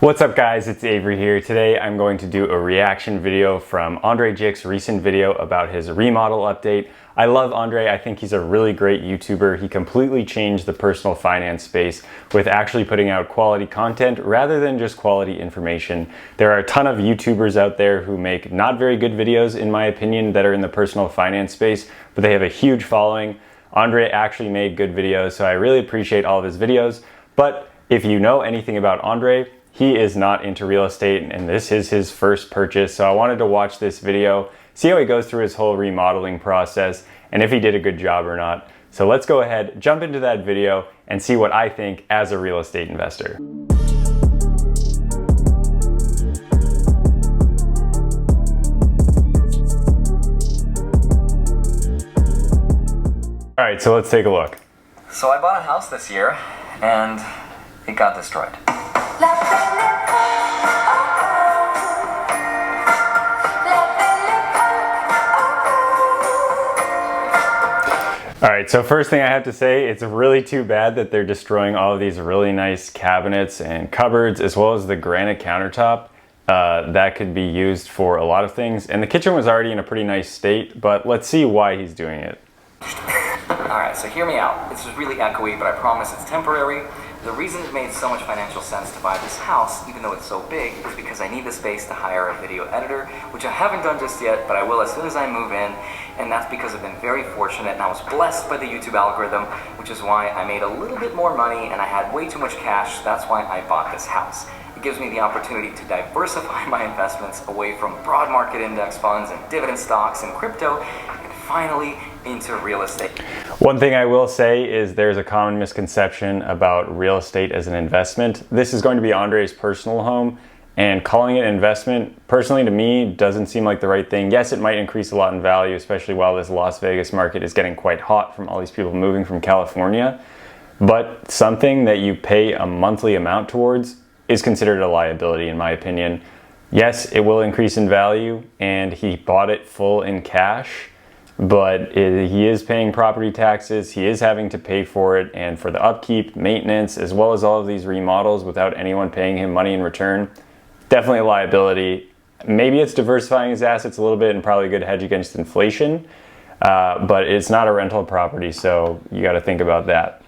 What's up guys, it's Avery here. Today I'm going to do a reaction video from Andrei Jikh's recent video about his remodel update. I love Andrei. I think he's a really great YouTuber. He completely changed the personal finance space with actually putting out quality content rather than just quality information. There are a ton of YouTubers out there who make not very good videos, in my opinion, that are in the personal finance space, but they have a huge following. Andrei actually made good videos, so I really appreciate all of his videos. But if you know anything about Andrei, he is not into real estate and this is his first purchase, so I wanted to watch this video, see how he goes through his whole remodeling process and if he did a good job or not. So let's go ahead, jump into that video and see what I think as a real estate investor. All right, so let's take a look. So I bought a house this year and it got destroyed. All right, so first thing I have to say, it's really too bad that they're destroying all of these really nice cabinets and cupboards, as well as the granite countertop. That could be used for a lot of things. And the kitchen was already in a pretty nice state, but let's see why he's doing it. Alright, so hear me out. This is really echoey, but I promise it's temporary. The reason it made so much financial sense to buy this house, even though it's so big, is because I need the space to hire a video editor, which I haven't done just yet, but I will as soon as I move in. And that's because I've been very fortunate and I was blessed by the YouTube algorithm, which is why I made a little bit more money and I had way too much cash. That's why I bought this house. It gives me the opportunity to diversify my investments away from broad market index funds and dividend stocks and crypto, and finally into real estate. One thing I will say is there's a common misconception about real estate as an investment. This is going to be Andrei's personal home, and calling it an investment, personally to me, doesn't seem like the right thing. Yes, it might increase a lot in value, especially while this Las Vegas market is getting quite hot from all these people moving from California, but something that you pay a monthly amount towards is considered a liability in my opinion. Yes, it will increase in value, and he bought it full in cash, but he is paying property taxes, he is having to pay for it, and for the upkeep, maintenance, as well as all of these remodels without anyone paying him money in return. Definitely a liability. Maybe it's diversifying his assets a little bit and probably a good hedge against inflation, but it's not a rental property, so you got to think about that.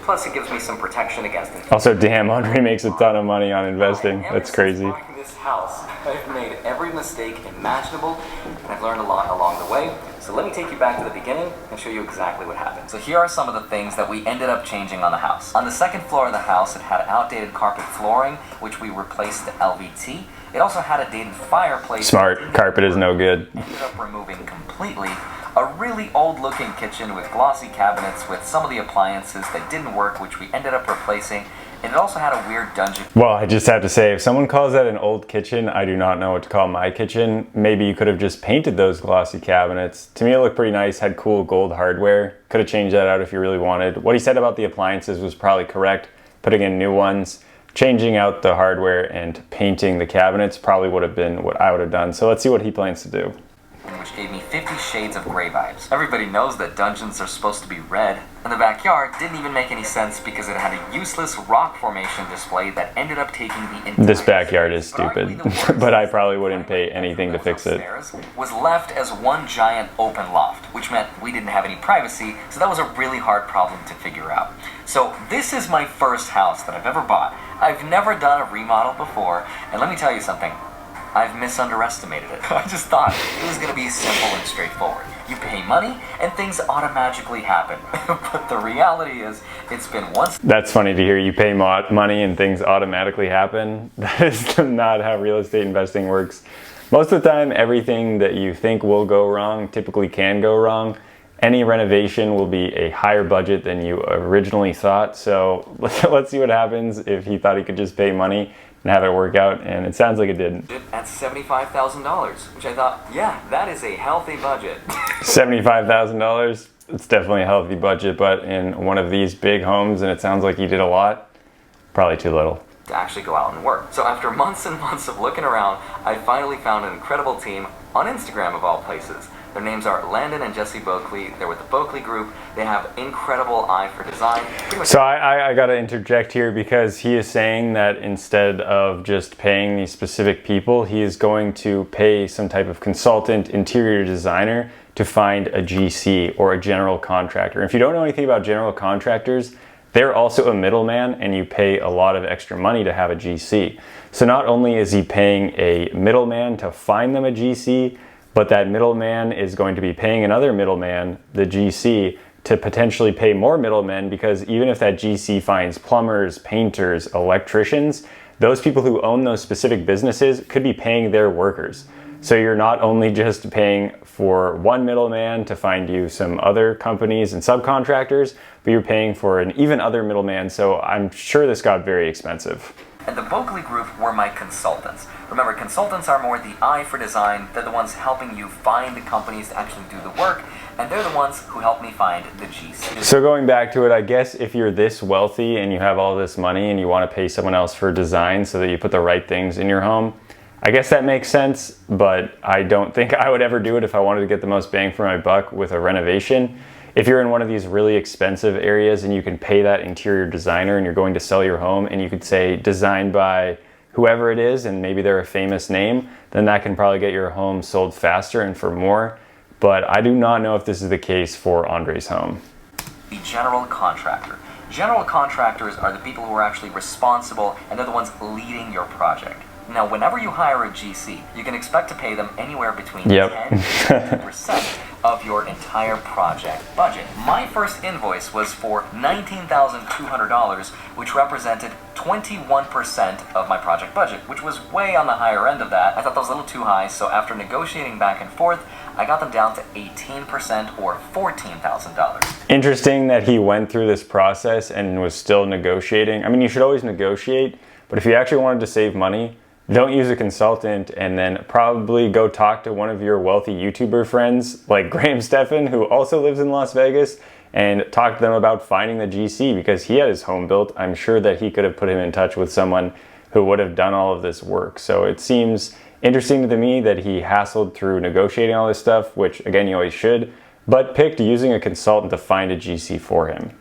Plus, it gives me some protection against inflation. Also, damn, Andrei makes a ton of money on investing. That's crazy. This house, I've made every mistake imaginable, and I've learned a lot along the way. So let me take you back to the beginning and show you exactly what happened. So here are some of the things that we ended up changing on the house. On the second floor of the house, it had outdated carpet flooring, which we replaced to LVT. It also had a dated fireplace. Smart. Carpet is no good. Ended up removing completely a really old-looking kitchen with glossy cabinets with some of the appliances that didn't work, which we ended up replacing. And it also had a weird dungeon. Well, I just have to say, if someone calls that an old kitchen, I do not know what to call my kitchen. Maybe you could have just painted those glossy cabinets. To me, it looked pretty nice, had cool gold hardware. Could have changed that out if you really wanted. What he said about the appliances was probably correct. Putting in new ones, changing out the hardware, and painting the cabinets probably would have been what I would have done. So let's see what he plans to do. Which gave me 50 Shades of Grey vibes. Everybody knows that dungeons are supposed to be red, and the backyard didn't even make any sense because it had a useless rock formation display that ended up taking the entire... This backyard is stupid, but I probably wouldn't pay anything to fix it. ...was left as one giant open loft, which meant we didn't have any privacy, so that was a really hard problem to figure out. So this is my first house that I've ever bought. I've never done a remodel before, and let me tell you something. I've misunderestimated it. I just thought it was going to be simple and straightforward. You pay money and things automatically happen. But the reality is, it's been once... That's funny to hear. You pay money and things automatically happen. That is not how real estate investing works. Most of the time, everything that you think will go wrong typically can go wrong. Any renovation will be a higher budget than you originally thought. So let's see what happens if he thought he could just pay money and have it work out, and it sounds like it didn't. At $75,000, which I thought, yeah, that is a healthy budget. $75,000? It's definitely a healthy budget, but in one of these big homes, and it sounds like he did a lot, probably too little. To actually go out and work. So after months and months of looking around, I finally found an incredible team on Instagram of all places Their names are Landon and Jesse Boakley. They're with the Boakley Group. They have incredible eye for design. So I got to interject here because he is saying that instead of just paying these specific people, he is going to pay some type of consultant interior designer to find a GC or a general contractor. If you don't know anything about general contractors, they're also a middleman, and you pay a lot of extra money to have a GC. So not only is he paying a middleman to find them a GC, but that middleman is going to be paying another middleman, the GC, to potentially pay more middlemen, because even if that GC finds plumbers, painters, electricians, those people who own those specific businesses could be paying their workers. So you're not only just paying for one middleman to find you some other companies and subcontractors, but you're paying for an even other middleman. So I'm sure this got very expensive. And the Boakley Group were my consultants. Remember, consultants are more the eye for design. They're the ones helping you find the companies to actually do the work, and they're the ones who helped me find the GC. So going back to it, I guess if you're this wealthy and you have all this money and you want to pay someone else for design so that you put the right things in your home, I guess that makes sense, but I don't think I would ever do it if I wanted to get the most bang for my buck with a renovation. If you're in one of these really expensive areas and you can pay that interior designer and you're going to sell your home and you could say designed by whoever it is and maybe they're a famous name, then that can probably get your home sold faster and for more. But I do not know if this is the case for Andrei's home. The general contractor. General contractors are the people who are actually responsible, and they're the ones leading your project. Now, whenever you hire a GC, you can expect to pay them anywhere between 10 and 20% of your entire project budget. My first invoice was for $19,200, which represented 21% of my project budget, which was way on the higher end of that. I thought that was a little too high, so after negotiating back and forth, I got them down to 18% or $14,000. Interesting that he went through this process and was still negotiating. I mean, you should always negotiate, but if you actually wanted to save money, don't use a consultant, and then probably go talk to one of your wealthy YouTuber friends like Graham Stephan, who also lives in Las Vegas, and talk to them about finding the GC, because he had his home built. I'm sure that he could have put him in touch with someone who would have done all of this work. So it seems interesting to me that he hassled through negotiating all this stuff, which again, you always should, but picked using a consultant to find a GC for him.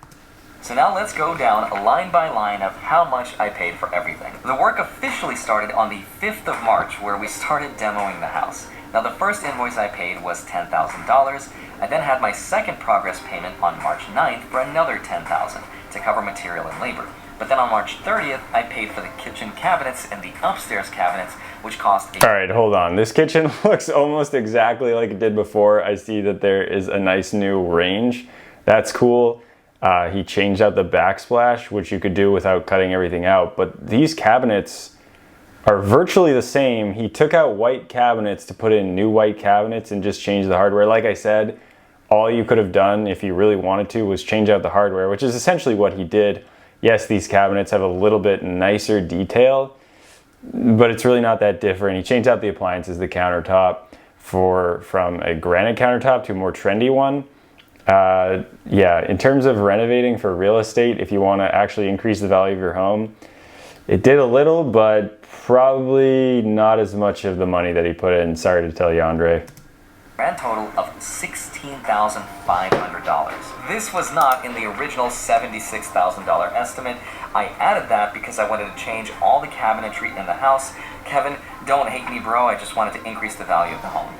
So now let's go down line by line of how much I paid for everything. The work officially started on the 5th of March, where we started demoing the house. Now the first invoice I paid was $10,000. I then had my second progress payment on March 9th for another $10,000 to cover material and labor. But then on March 30th, I paid for the kitchen cabinets and the upstairs cabinets, which cost... All right, hold on. This kitchen looks almost exactly like it did before. I see that there is a nice new range. That's cool. He changed out the backsplash, which you could do without cutting everything out. But these cabinets are virtually the same. He took out white cabinets to put in new white cabinets and just change the hardware. Like I said, all you could have done if you really wanted to was change out the hardware, which is essentially what he did. Yes, these cabinets have a little bit nicer detail, but it's really not that different. He changed out the appliances, the countertop, from a granite countertop to a more trendy one. Yeah, in terms of renovating for real estate, if you want to actually increase the value of your home, it did a little, but probably not as much of the money that he put in. Sorry to tell you, Andrei. Grand total of $16,500. This was not in the original $76,000 estimate. I added that because I wanted to change all the cabinetry in the house. Kevin, don't hate me, bro. I just wanted to increase the value of the home.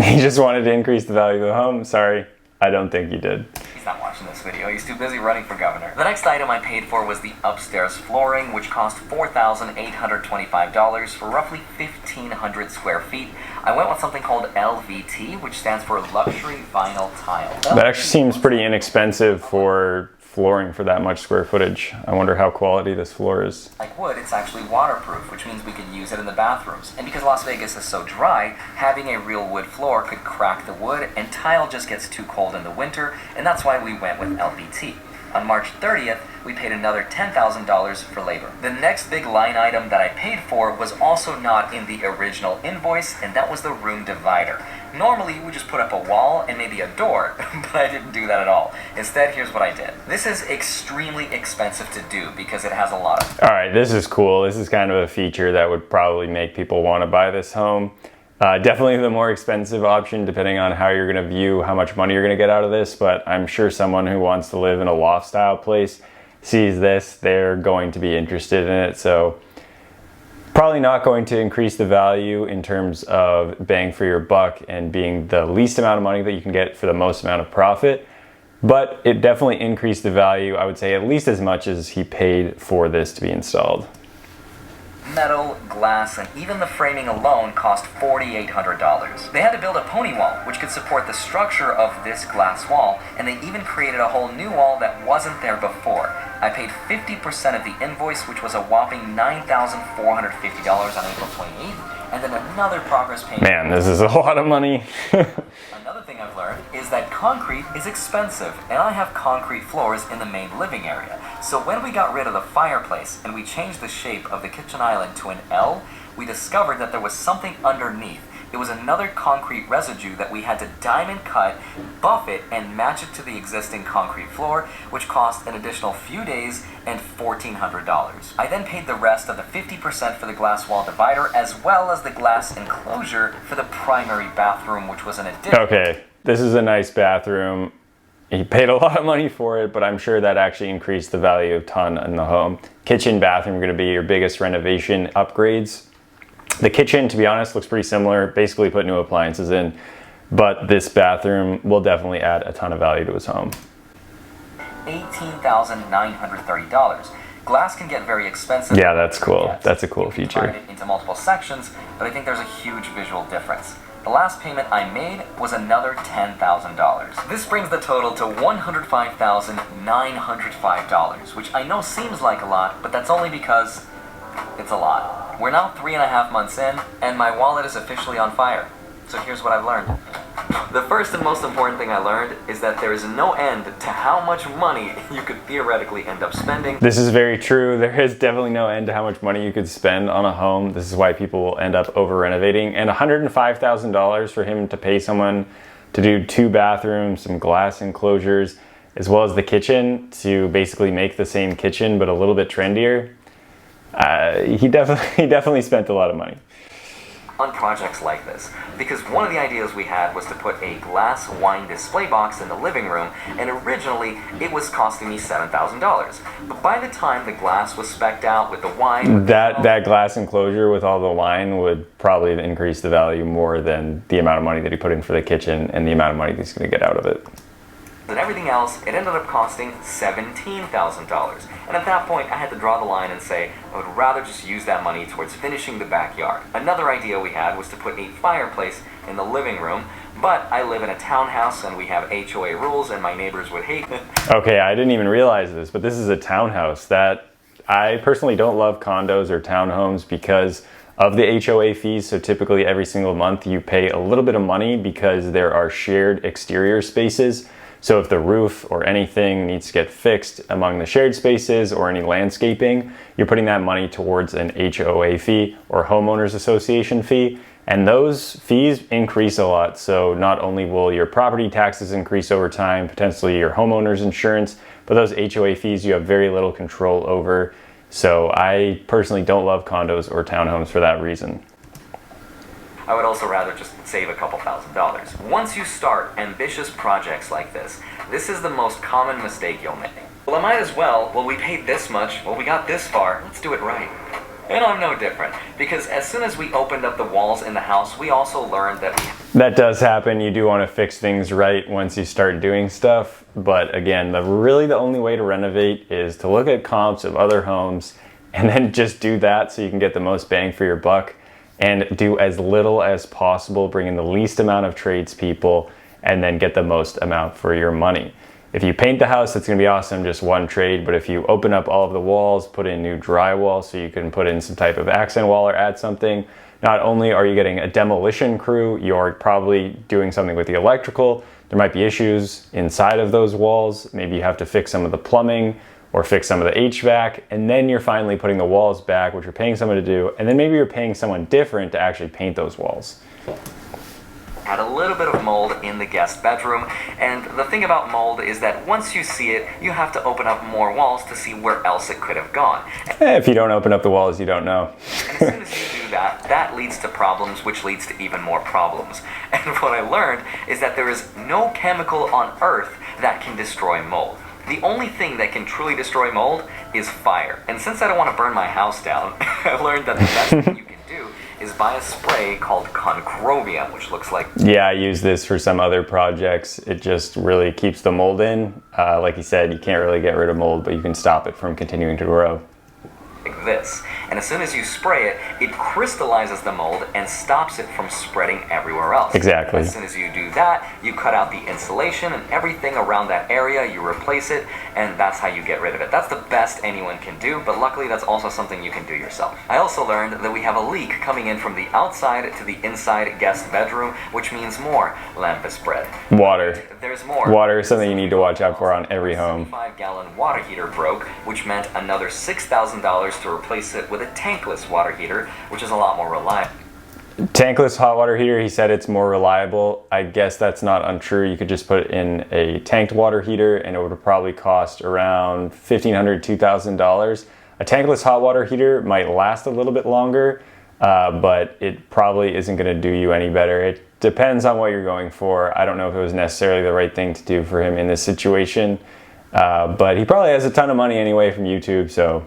He just wanted to increase the value of the home? Sorry. I don't think you did. He's not watching this video. He's too busy running for governor. The next item I paid for was the upstairs flooring, which cost $4,825 for roughly 1,500 square feet. I went with something called LVT, which stands for Luxury Vinyl Tile. That actually seems pretty inexpensive for flooring for that much square footage. I wonder how quality this floor is. Like wood, it's actually waterproof, which means we could use it in the bathrooms. And because Las Vegas is so dry, having a real wood floor could crack the wood, and tile just gets too cold in the winter, and that's why we went with LVT. On March 30th, we paid another $10,000 for labor. The next big line item that I paid for was also not in the original invoice, and that was the room divider. Normally, we just put up a wall and maybe a door, but I didn't do that at all. Instead, here's what I did. This is extremely expensive to do because it has a lot of... All right, this is cool. This is kind of a feature that would probably make people want to buy this home. Definitely the more expensive option, depending on how you're going to view how much money you're going to get out of this. But I'm sure someone who wants to live in a loft style place sees this, they're going to be interested in it. So probably not going to increase the value in terms of bang for your buck and being the least amount of money that you can get for the most amount of profit. But it definitely increased the value, I would say, at least as much as he paid for this to be installed. Metal, glass, and even the framing alone cost $4,800. They had to build a pony wall, which could support the structure of this glass wall, and they even created a whole new wall that wasn't there before. I paid 50% of the invoice, which was a whopping $9,450 on April 28th, and then another progress payment. Man, this is a lot of money. Another thing I've learned is that concrete is expensive, and I have concrete floors in the main living area. So when we got rid of the fireplace and we changed the shape of the kitchen island to an L, we discovered that there was something underneath. It was another concrete residue that we had to diamond cut, buff it, and match it to the existing concrete floor, which cost an additional few days and $1,400. I then paid the rest of the 50% for the glass wall divider, as well as the glass enclosure for the primary bathroom, which was an addition. Okay, this is a nice bathroom. He paid a lot of money for it, but I'm sure that actually increased the value a ton in the home. Kitchen, bathroom are going to be your biggest renovation upgrades. The kitchen, to be honest, looks pretty similar. Basically put new appliances in, but this bathroom will definitely add a ton of value to his home. $18,930. Glass can get very expensive. Yeah, that's cool. That's a cool feature. Divide it into multiple sections, but I think there's a huge visual difference. The last payment I made was another $10,000. This brings the total to $105,905, which I know seems like a lot, but that's only because it's a lot. We're now 3.5 months in, and my wallet is officially on fire. So here's what I've learned. The first and most important thing I learned is that there is no end to how much money you could theoretically end up spending. This is very true. There is definitely no end to how much money you could spend on a home. This is why people will end up over renovating. And $105,000 for him to pay someone to do 2 bathrooms, some glass enclosures, as well as the kitchen to basically make the same kitchen but a little bit trendier. He definitely spent a lot of money on projects like this, because one of the ideas we had was to put a glass wine display box in the living room, and originally it was costing me $7,000. But by the time the glass was spec'd out with the wine, that glass enclosure with all the wine would probably increase the value more than the amount of money that he put in for the kitchen and the amount of money that he's going to get out of it. And everything else, it ended up costing $17,000. And at that point, I had to draw the line and say, I would rather just use that money towards finishing the backyard. Another idea we had was to put a fireplace in the living room, but I live in a townhouse and we have HOA rules and my neighbors would hate it. Okay, I didn't even realize this, but this is a townhouse. That I personally don't love condos or townhomes because of the HOA fees. So typically every single month you pay a little bit of money because there are shared exterior spaces. So if the roof or anything needs to get fixed among the shared spaces or any landscaping, you're putting that money towards an HOA fee or homeowners association fee. And those fees increase a lot. So not only will your property taxes increase over time, potentially your homeowner's insurance, but those HOA fees you have very little control over. So I personally don't love condos or townhomes for that reason. I would also rather just save a couple $1,000s. Once you start ambitious projects like this is the most common mistake you'll make. Well, I might as well, we paid this much, we got this far, let's do it right. And I'm no different, because as soon as we opened up the walls in the house, we also learned that that does happen. You do want to fix things right once you start doing stuff. But again, really the only way to renovate is to look at comps of other homes and then just do that so you can get the most bang for your buck. And do as little as possible, bring in the least amount of tradespeople, and then get the most amount for your money. If you paint the house, that's gonna be awesome, just one trade, but if you open up all of the walls, put in new drywall so you can put in some type of accent wall or add something, not only are you getting a demolition crew, you're probably doing something with the electrical. There might be issues inside of those walls. Maybe you have to fix some of the plumbing, or fix some of the HVAC, and then you're finally putting the walls back, which you're paying someone to do, and then maybe you're paying someone different to actually paint those walls. had a little bit of mold in the guest bedroom, and the thing about mold is that once you see it, you have to open up more walls to see where else it could have gone. If you don't open up the walls, you don't know. And as soon as you do that, that leads to problems, which leads to even more problems. And what I learned is that there is no chemical on Earth that can destroy mold. The only thing that can truly destroy mold is fire. And since I don't want to burn my house down, I learned that the best thing you can do is buy a spray called Concrobium, which looks like... Yeah, I use this for some other projects. It just really keeps the mold in. Like you said, you can't really get rid of mold, but you can stop it from continuing to grow. Like this. And as soon as you spray it, it crystallizes the mold and stops it from spreading everywhere else. Exactly. As soon as you do that, you cut out the insulation and everything around that area, you replace it, and that's how you get rid of it. That's the best anyone can do, but luckily that's also something you can do yourself. I also learned that we have a leak coming in from the outside to the inside guest bedroom, which means more lamp spread. Water. There's more. Water is something you need to watch out for on every home. A 5-gallon water heater broke, which meant another $6,000 to replace it with a tankless water heater, which is a lot more reliable. Tankless hot water heater, he said it's more reliable. I guess that's not untrue. You could just put in a tanked water heater and it would probably cost around $1,500, $2,000. A tankless hot water heater might last a little bit longer, but it probably isn't going to do you any better. It depends on what you're going for. I don't know if it was necessarily the right thing to do for him in this situation, but he probably has a ton of money anyway from YouTube, so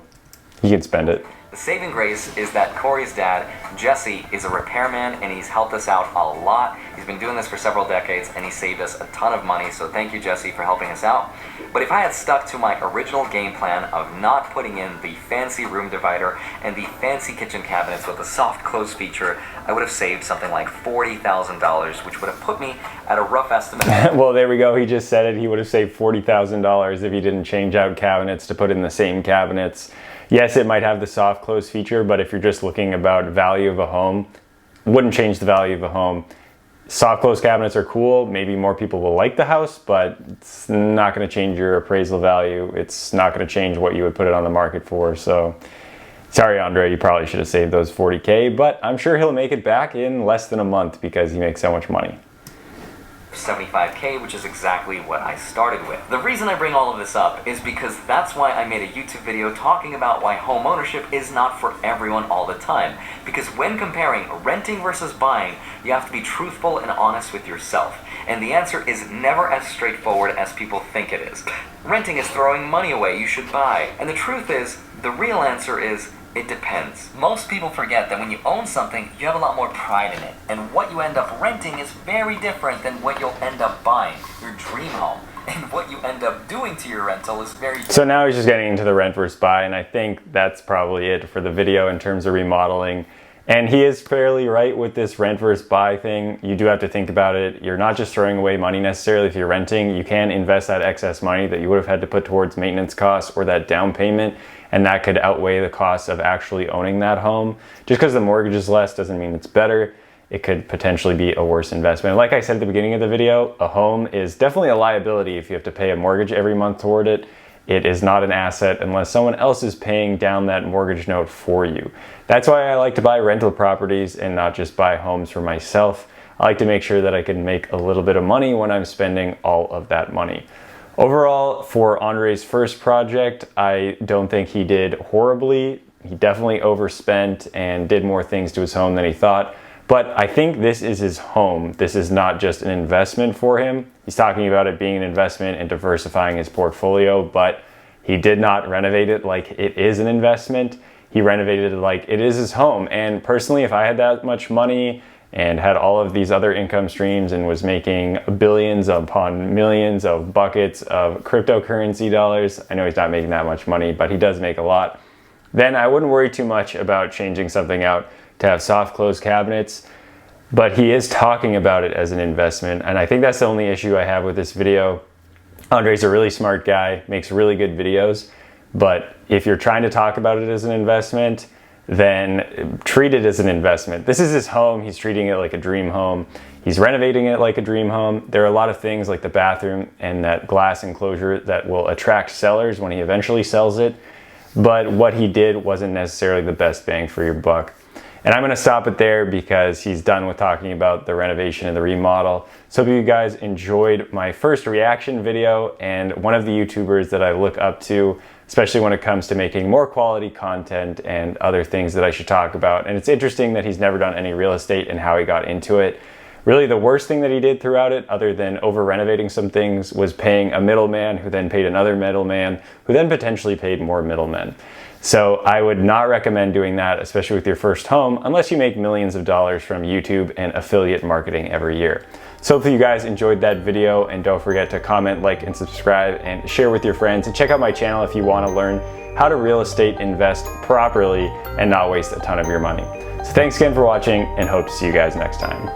he can spend it. The saving grace is that Corey's dad, Jesse, is a repairman and he's helped us out a lot. He's been doing this for several decades and he saved us a ton of money, so thank you, Jesse, for helping us out. But if I had stuck to my original game plan of not putting in the fancy room divider and the fancy kitchen cabinets with the soft close feature, I would have saved something like $40,000, which would have put me at a rough estimate. Well, there we go. He just said it. He would have saved $40,000 if he didn't change out cabinets to put in the same cabinets. Yes, it might have the soft close feature, but if you're just looking about value of a home, wouldn't change the value of a home. Soft close cabinets are cool. Maybe more people will like the house, but it's not going to change your appraisal value. It's not going to change what you would put it on the market for. So sorry, Andrei, you probably should have saved those $40K, but I'm sure he'll make it back in less than a month because he makes so much money. $75K, which is exactly what I started with. The reason I bring all of this up is because that's why I made a YouTube video talking about why home ownership is not for everyone all the time. Because when comparing renting versus buying, you have to be truthful and honest with yourself. And the answer is never as straightforward as people think it is. Renting is throwing money away, you should buy. And the truth is, the real answer is, it depends. Most people forget that when you own something, you have a lot more pride in it. And what you end up renting is very different than what you'll end up buying, your dream home. And what you end up doing to your rental is very different. So now he's just getting into the rent versus buy, and I think that's probably it for the video in terms of remodeling. And he is fairly right with this rent versus buy thing. You do have to think about it. You're not just throwing away money necessarily if you're renting. You can invest that excess money that you would have had to put towards maintenance costs or that down payment, and that could outweigh the cost of actually owning that home. Just because the mortgage is less doesn't mean it's better. It could potentially be a worse investment. Like I said at the beginning of the video, a home is definitely a liability if you have to pay a mortgage every month toward it. It is not an asset unless someone else is paying down that mortgage note for you. That's why I like to buy rental properties and not just buy homes for myself. I like to make sure that I can make a little bit of money when I'm spending all of that money. Overall, for Andrei's first project, I don't think he did horribly. He definitely overspent and did more things to his home than he thought. But I think this is his home. This is not just an investment for him. He's talking about it being an investment and diversifying his portfolio, but he did not renovate it like it is an investment. He renovated it like it is his home. And personally, if I had that much money and had all of these other income streams and was making billions upon millions of buckets of cryptocurrency dollars, I know he's not making that much money, but he does make a lot, then I wouldn't worry too much about changing something out to have soft close cabinets. But he is talking about it as an investment, and I think that's the only issue I have with this video. Andrei's a really smart guy, makes really good videos, but if you're trying to talk about it as an investment, then treat it as an investment. This is his home. He's treating it like a dream home. He's renovating it like a dream home. There are a lot of things like the bathroom and that glass enclosure that will attract sellers when he eventually sells it, but what he did wasn't necessarily the best bang for your buck. And I'm gonna stop it there because he's done with talking about the renovation and the remodel. So hope you guys enjoyed my first reaction video and one of the YouTubers that I look up to, especially when it comes to making more quality content and other things that I should talk about. And it's interesting that he's never done any real estate and how he got into it. Really the worst thing that he did throughout it, other than over renovating some things, was paying a middleman who then paid another middleman who then potentially paid more middlemen. So I would not recommend doing that, especially with your first home, unless you make millions of dollars from YouTube and affiliate marketing every year. So hopefully you guys enjoyed that video, and don't forget to comment, like, and subscribe, and share with your friends, and check out my channel if you want to learn how to real estate invest properly and not waste a ton of your money. So thanks again for watching, and hope to see you guys next time.